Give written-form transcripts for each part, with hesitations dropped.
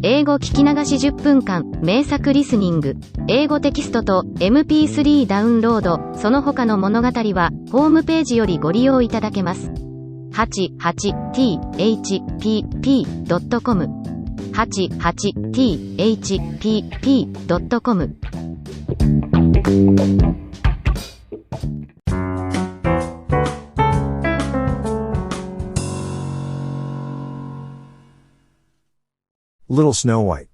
英語聞き流し10分間、名作リスニング、英語テキストと MP3 ダウンロード、その他の物語は、ホームページよりご利用いただけます。88thpp.com 88thpp.com Little Snow White.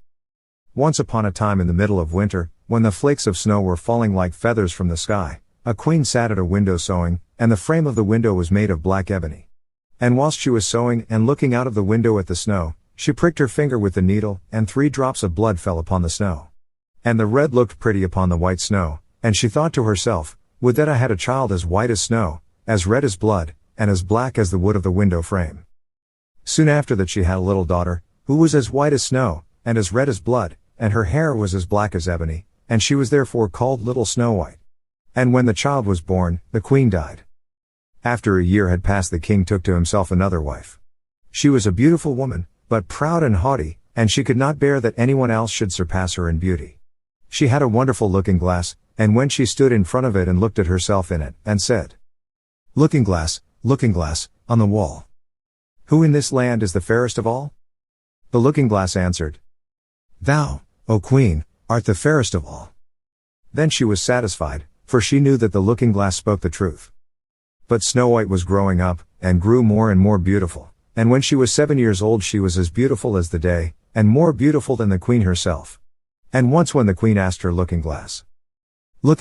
Once upon a time in the middle of winter, when the flakes of snow were falling like feathers from the sky, a queen sat at a window sewing, and the frame of the window was made of black ebony. And whilst she was sewing and looking out of the window at the snow, she pricked her finger with the needle, and 3 drops of blood fell upon the snow. And the red looked pretty upon the white snow, and she thought to herself, would that I had a child as white as snow, as red as blood, and as black as the wood of the window frame. Soon after that she had a little daughter, who was as white as snow, and as red as blood, and her hair was as black as ebony, and she was therefore called Little Snow White. And when the child was born, the queen died. After a year had passed, the king took to himself another wife. She was a beautiful woman, but proud and haughty, and she could not bear that anyone else should surpass her in beauty. She had a wonderful looking glass, and when she stood in front of it and looked at herself in it, and said, looking glass, on the wall, who in this land is the fairest of all? The looking glass answered, thou, O queen, art the fairest of all. Then she was satisfied, for she knew that the looking glass spoke the truth. But Snow White was growing up, and grew more and more beautiful, and when she was 7 years old she was as beautiful as the day, and more beautiful than the queen herself. And once when the queen asked her looking glass, on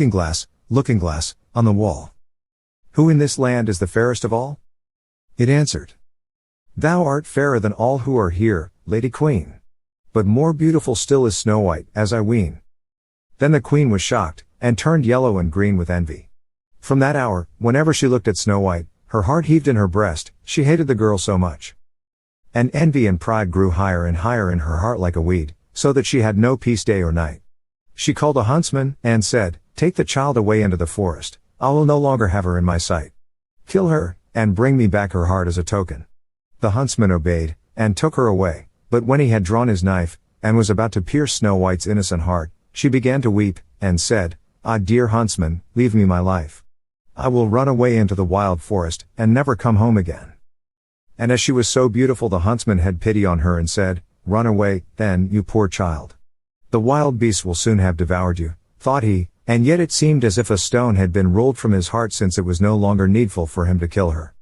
the wall, who in this land is the fairest of all? It answered, thou art fairer than all who are here, Lady Queen. But more beautiful still is Snow White, as I ween. Then the queen was shocked, and turned yellow and green with envy. From that hour, whenever she looked at Snow White, her heart heaved in her breast, she hated the girl so much. And envy and pride grew higher and higher in her heart like a weed, so that she had no peace day or night. She called a huntsman, and said, take the child away into the forest, I will no longer have her in my sight. Kill her, and bring me back her heart as a token. The huntsman obeyed, and took her away. But when he had drawn his knife, and was about to pierce Snow White's innocent heart, she began to weep, and said, ah, dear huntsman, leave me my life. I will run away into the wild forest, and never come home again. And as she was so beautiful, the huntsman had pity on her and said, run away, then, you poor child. The wild beasts will soon have devoured you, thought he, and yet it seemed as if a stone had been rolled from his heart, since it was no longer needful for him to kill her.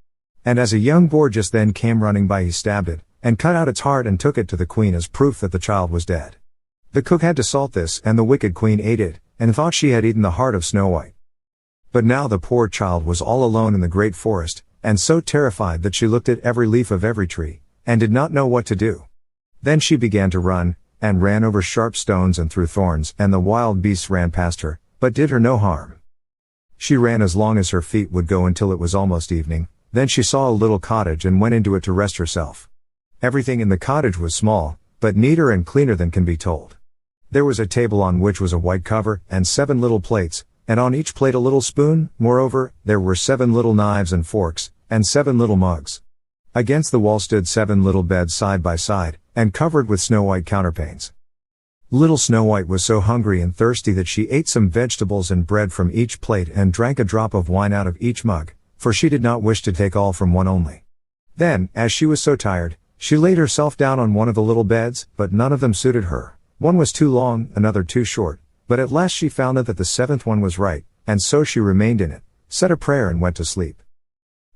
And as a young boar just then came running by, he stabbed it, and cut out its heart and took it to the queen as proof that the child was dead. The cook had to salt this, and the wicked queen ate it, and thought she had eaten the heart of Snow White. But now the poor child was all alone in the great forest, and so terrified that she looked at every leaf of every tree, and did not know what to do. Then she began to run, and ran over sharp stones and through thorns, and the wild beasts ran past her, but did her no harm. She ran as long as her feet would go until it was almost evening, then she saw a little cottage and went into it to rest herself. Everything in the cottage was small, but neater and cleaner than can be told. There was a table on which was a white cover, and 7 little plates, and on each plate a little spoon. Moreover, there were 7 little knives and forks, and 7 little mugs. Against the wall stood 7 little beds side by side, and covered with snow white counterpanes. Little Snow White was so hungry and thirsty that she ate some vegetables and bread from each plate and drank a drop of wine out of each mug, for she did not wish to take all from one only. Then, as she was so tired, she laid herself down on one of the little beds, but none of them suited her. One was too long, another too short, but at last she found out that the 7th one was right, and so she remained in it, said a prayer and went to sleep.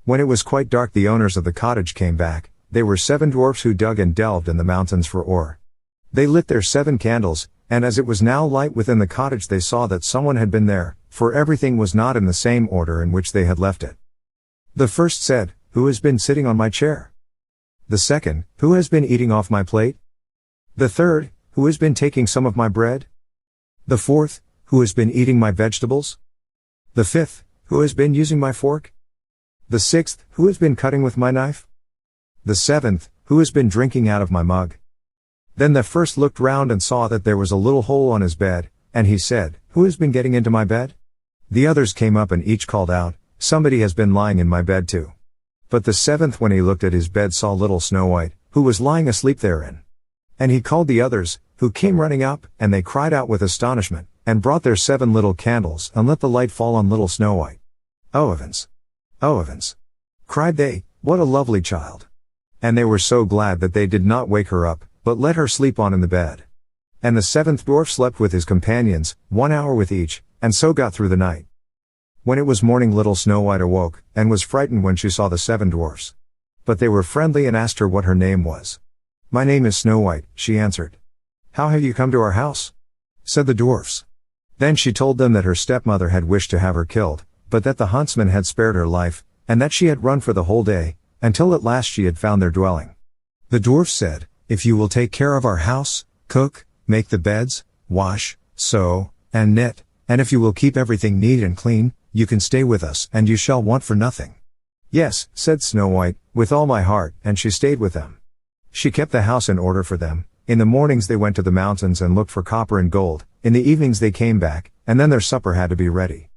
When it was quite dark, the owners of the cottage came back. They were 7 dwarfs who dug and delved in the mountains for ore. They lit their 7 candles, and as it was now light within the cottage, they saw that someone had been there, for everything was not in the same order in which they had left it. The first said, who has been sitting on my chair? The second, who has been eating off my plate? The third, who has been taking some of my bread? The fourth, who has been eating my vegetables? The fifth, who has been using my fork? The sixth, who has been cutting with my knife? The 7th, who has been drinking out of my mug? Then the first looked round and saw that there was a little hole on his bed, and he said, who has been getting into my bed? The others came up and each called out, somebody has been lying in my bed too. But the 7th, when he looked at his bed, saw little Snow White, who was lying asleep therein. And he called the others, who came running up, and they cried out with astonishment, and brought their 7 little candles, and let the light fall on little Snow White. "Oh heavens! Oh heavens!" cried they, "what a lovely child!" And they were so glad that they did not wake her up, but let her sleep on in the bed. And the 7th dwarf slept with his companions, 1 hour with each, and so got through the night. When it was morning, little Snow White awoke, and was frightened when she saw the 7 dwarfs. But they were friendly and asked her what her name was. "My name is Snow White," she answered. "How have you come to our house?" said the dwarfs. Then she told them that her stepmother had wished to have her killed, but that the huntsman had spared her life, and that she had run for the whole day, until at last she had found their dwelling. The dwarfs said, "If you will take care of our house, cook, make the beds, wash, sew, and knit, and if you will keep everything neat and clean, you can stay with us and you shall want for nothing." "Yes," said Snow White, "with all my heart," and she stayed with them. She kept the house in order for them. In the mornings they went to the mountains and looked for copper and gold, in the evenings they came back, and then their supper had to be ready.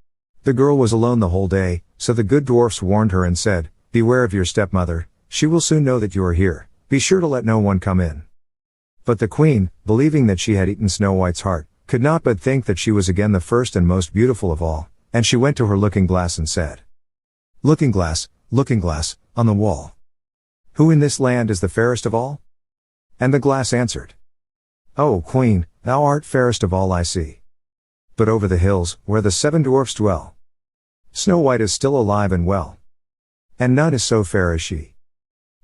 The girl was alone the whole day, so the good dwarfs warned her and said, "Beware of your stepmother, she will soon know that you are here, be sure to let no one come in." But the queen, believing that she had eaten Snow White's heart, could not but think that she was again the first and most beautiful of all, and she went to her looking glass and said, looking glass, on the wall, who in this land is the fairest of all?" And the glass answered, "O Queen, thou art fairest of all I see. But over the hills, where the 7 dwarfs dwell, Snow White is still alive and well, and none is so fair as she."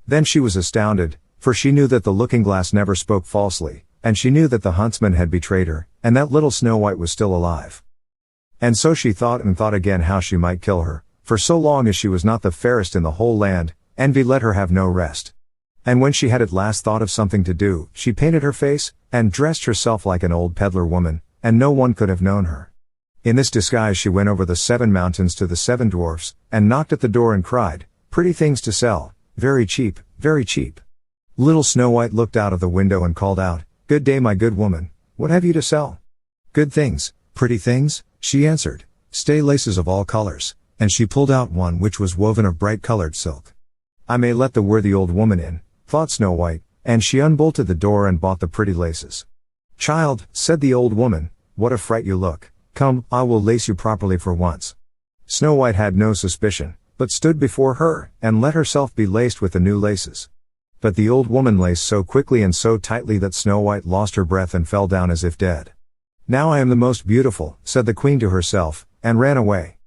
Then she was astounded, for she knew that the looking glass never spoke falsely, and she knew that the huntsman had betrayed her, and that little Snow White was still alive. And so she thought and thought again how she might kill her, for so long as she was not the fairest in the whole land, envy let her have no rest. And when she had at last thought of something to do, she painted her face, and dressed herself like an old peddler woman, and no one could have known her. In this disguise she went over the 7 mountains to the 7 dwarfs, and knocked at the door and cried, "Pretty things to sell, very cheap, very cheap." Little Snow White looked out of the window and called out, "Good day, my good woman, what have you to sell?" "Good things, pretty things," she answered, "stay laces of all colors," and she pulled out one which was woven of bright colored silk. "I may let the worthy old woman in," thought Snow White, and she unbolted the door and bought the pretty laces. "Child," said the old woman, "what a fright you look, come, I will lace you properly for once." Snow White had no suspicion, but stood before her, and let herself be laced with the new laces. But the old woman laced so quickly and so tightly that Snow White lost her breath and fell down as if dead. "Now I am the most beautiful," said the queen to herself, and ran away.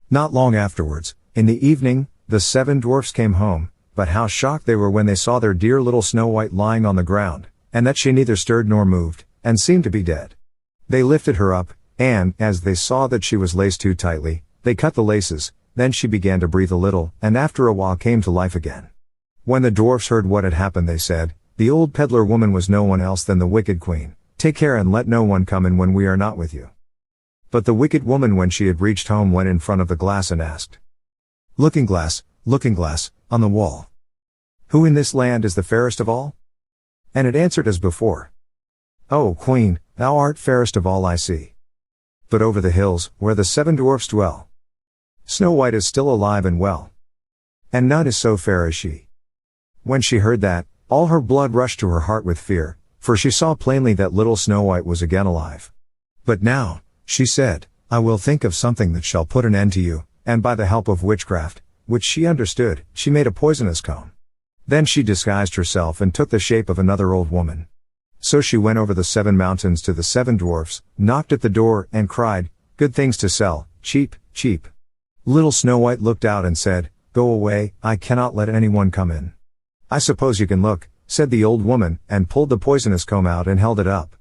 Not long afterwards, in the evening, the 7 dwarfs came home, but how shocked they were when they saw their dear little Snow White lying on the ground, and that she neither stirred nor moved, and seemed to be dead. They lifted her up, and, as they saw that she was laced too tightly, they cut the laces, then she began to breathe a little, and after a while came to life again. When the dwarfs heard what had happened they said, "The old peddler woman was no one else than the wicked queen, take care and let no one come in when we are not with you." But the wicked woman when she had reached home went in front of the glass and asked, looking glass, on the wall, who in this land is the fairest of all?" And it answered as before, "O Queen, thou art fairest of all I see. But over the hills, where the 7 dwarfs dwell, Snow White is still alive and well, and none is so fair as she." When she heard that, all her blood rushed to her heart with fear, for she saw plainly that little Snow White was again alive. "But now," she said, "I will think of something that shall put an end to you," and by the help of witchcraft, which she understood, she made a poisonous comb. Then she disguised herself and took the shape of another old woman. So she went over the 7 mountains to the 7 dwarfs, knocked at the door, and cried, "Good things to sell, cheap, cheap." Little Snow White looked out and said, "Go away, I cannot let anyone come in." "I suppose you can look," said the old woman, and pulled the poisonous comb out and held it up.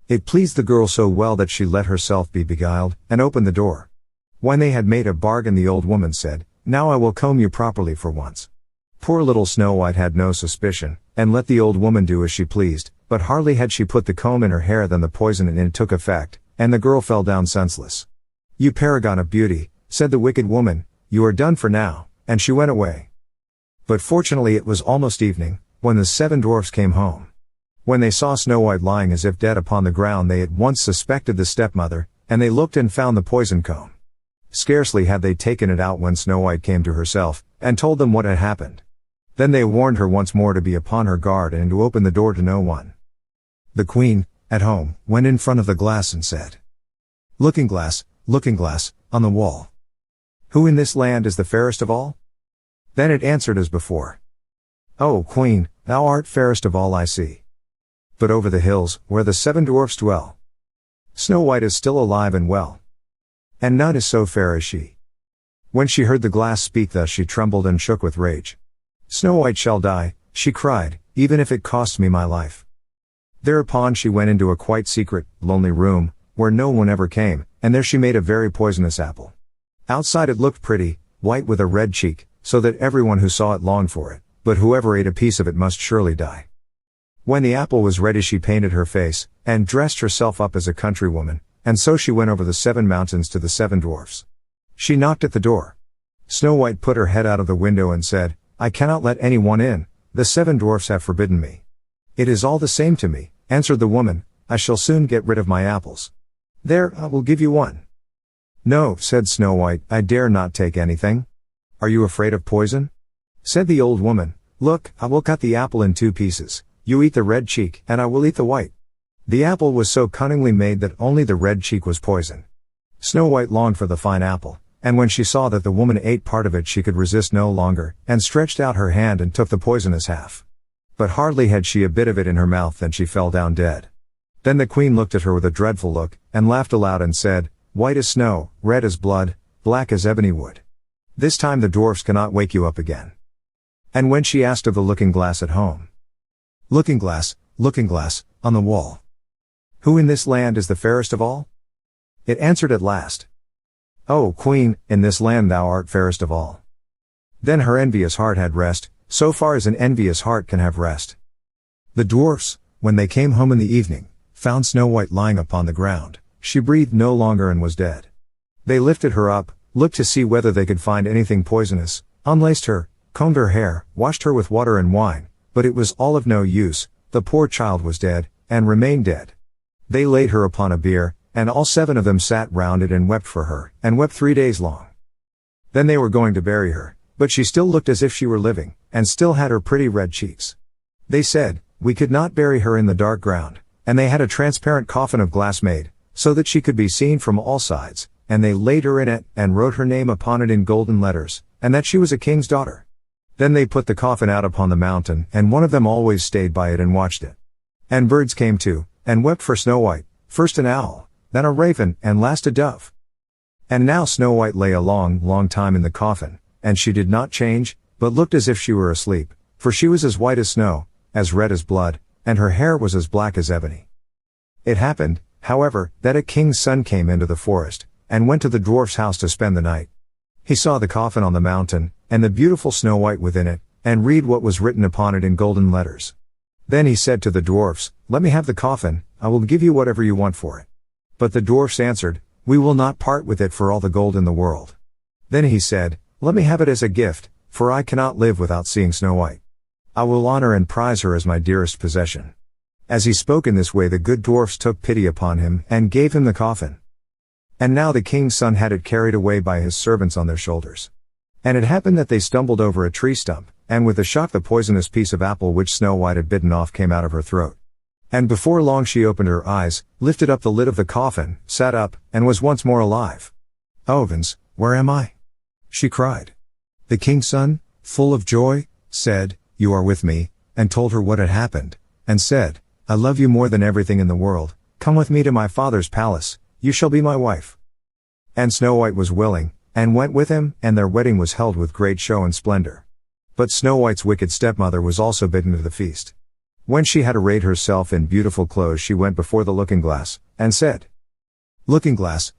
It pleased the girl so well that she let herself be beguiled, and opened the door. When they had made a bargain the old woman said, "Now I will comb you properly for once." Poor little Snow White had no suspicion, and let the old woman do as she pleased, but hardly had she put the comb in her hair than the poison in it took effect, and the girl fell down senseless. "You paragon of beauty," said the wicked woman, "you are done for now," and she went away. But fortunately it was almost evening, when the 7 dwarfs came home. When they saw Snow White lying as if dead upon the ground they at once suspected the stepmother, and they looked and found the poison comb. Scarcely had they taken it out when Snow White came to herself, and told them what had happened. Then they warned her once more to be upon her guard and to open the door to no one. The queen, at home, went in front of the glass and said, looking glass, on the wall. Who in this land is the fairest of all? Then it answered as before. O queen, thou art fairest of all I see. But over the hills, where the 7 dwarfs dwell, Snow White is still alive and well. And none is so fair as she. When she heard the glass speak thus she trembled and shook with rage. Snow White shall die, she cried, even if it costs me my life. Thereupon she went into a quite secret, lonely room, where no one ever came, and there she made a very poisonous apple. Outside it looked pretty, white with a red cheek, so that everyone who saw it longed for it, but whoever ate a piece of it must surely die. When the apple was ready she painted her face, and dressed herself up as a countrywoman, and so she went over the 7 mountains to the 7 dwarfs. She knocked at the door. Snow White put her head out of the window and said, I cannot let anyone in, the 7 dwarfs have forbidden me. It is all the same to me, answered the woman, I shall soon get rid of my apples. There, I will give you one. No, said Snow White, I dare not take anything. Are you afraid of poison? Said the old woman, look, I will cut the apple in 2 pieces, you eat the red cheek, and I will eat the white. The apple was so cunningly made that only the red cheek was poison. Snow White longed for the fine apple, and when she saw that the woman ate part of it she could resist no longer, and stretched out her hand and took the poisonous half. But hardly had she a bit of it in her mouth than she fell down dead. Then the queen looked at her with a dreadful look, and laughed aloud and said, white as snow, red as blood, black as ebony wood. This time the dwarfs cannot wake you up again. And when she asked of the looking glass at home, looking glass, on the wall, who in this land is the fairest of all? It answered at last, O queen, in this land thou art fairest of all. Then her envious heart had rest, so far as an envious heart can have rest. The dwarfs, when they came home in the evening, found Snow White lying upon the ground. She breathed no longer and was dead. They lifted her up, looked to see whether they could find anything poisonous, unlaced her, combed her hair, washed her with water and wine, but it was all of no use, the poor child was dead, and remained dead. They laid her upon a bier, and all 7 of them sat round it and wept for her, and wept 3 days long. Then they were going to bury her, but she still looked as if she were living, and still had her pretty red cheeks. They said, we could not bury her in the dark ground, and they had a transparent coffin of glass made, so that she could be seen from all sides, and they laid her in it, and wrote her name upon it in golden letters, and that she was a king's daughter. Then they put the coffin out upon the mountain, and one of them always stayed by it and watched it. And birds came too, and wept for Snow White, first an owl, then a raven, and last a dove. And now Snow White lay a long time in the coffin, and she did not change, but looked as if she were asleep, for she was as white as snow, as red as blood, and her hair was as black as ebony. It happened, however, that a king's son came into the forest, and went to the dwarf's house to spend the night. He saw the coffin on the mountain, and the beautiful Snow White within it, and read what was written upon it in golden letters. Then he said to the dwarfs, let me have the coffin, I will give you whatever you want for it. But the dwarfs answered, we will not part with it for all the gold in the world. Then he said, let me have it as a gift, for I cannot live without seeing Snow White. I will honor and prize her as my dearest possession. As he spoke in this way the good dwarfs took pity upon him, and gave him the coffin. And now the king's son had it carried away by his servants on their shoulders. And it happened that they stumbled over a tree stump, and with a shock the poisonous piece of apple which Snow White had bitten off came out of her throat. And before long she opened her eyes, lifted up the lid of the coffin, sat up, and was once more alive. Oh heavens, where am I? She cried. The king's son, full of joy, said, you are with me, and told her what had happened, and said, I love you more than everything in the world, come with me to my father's palace, you shall be my wife. And Snow White was willing, and went with him, and their wedding was held with great show and splendor. But Snow White's wicked stepmother was also bidden to the feast. When she had arrayed herself in beautiful clothes she went before the looking glass, and said, looking glass,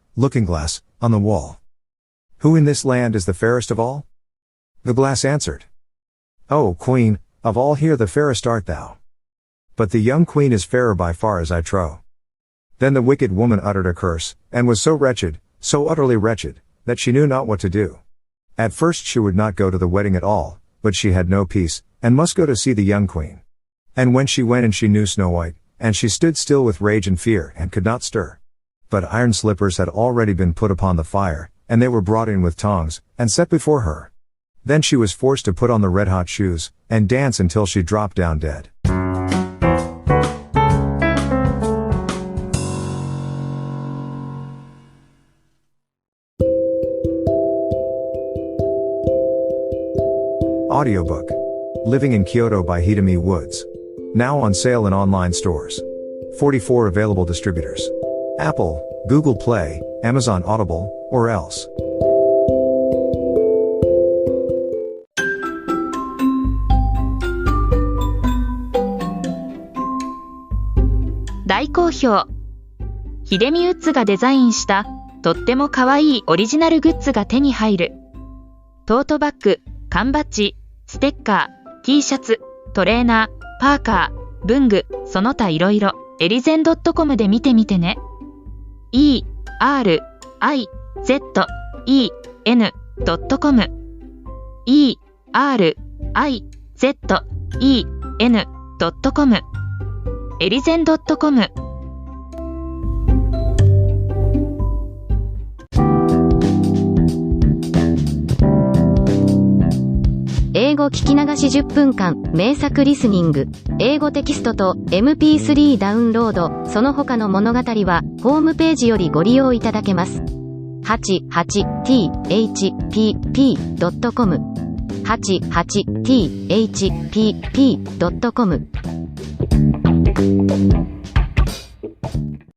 on the wall, who in this land is the fairest of all? The glass answered, O queen, of all here the fairest art thou. But the young queen is fairer by far as I trow. Then the wicked woman uttered a curse, and was so wretched, so utterly wretched, that she knew not what to do. At first she would not go to the wedding at all, but she had no peace, and must go to see the young queen. And when she went and she knew Snow White, and she stood still with rage and fear, and could not stir. But iron slippers had already been put upon the fire, and they were brought in with tongs, and set before her. Then she was forced to put on the red-hot shoes, and dance until she dropped down dead. Audiobook. Living in Kyoto by Hidemi Woods. Now on sale in online stores. 44 available distributors. Apple, Google Play, Amazon Audible, or else. 大好評。ヒデミウッズがデザインしたとっても可愛いオリジナルグッズが手に入る。トートバッグ、缶バッジ、ステッカー、T シャツ、トレーナー、パーカー、文具、その他いろいろ、エリゼン .com で見てみてね。erizen.com erizen.com エリゼン .com。 英語聞き流し10分間名作リスニング。英語テキストと MP3 ダウンロード、その他の物語はホームページよりご利用いただけます。88thpp.com 88thpp.com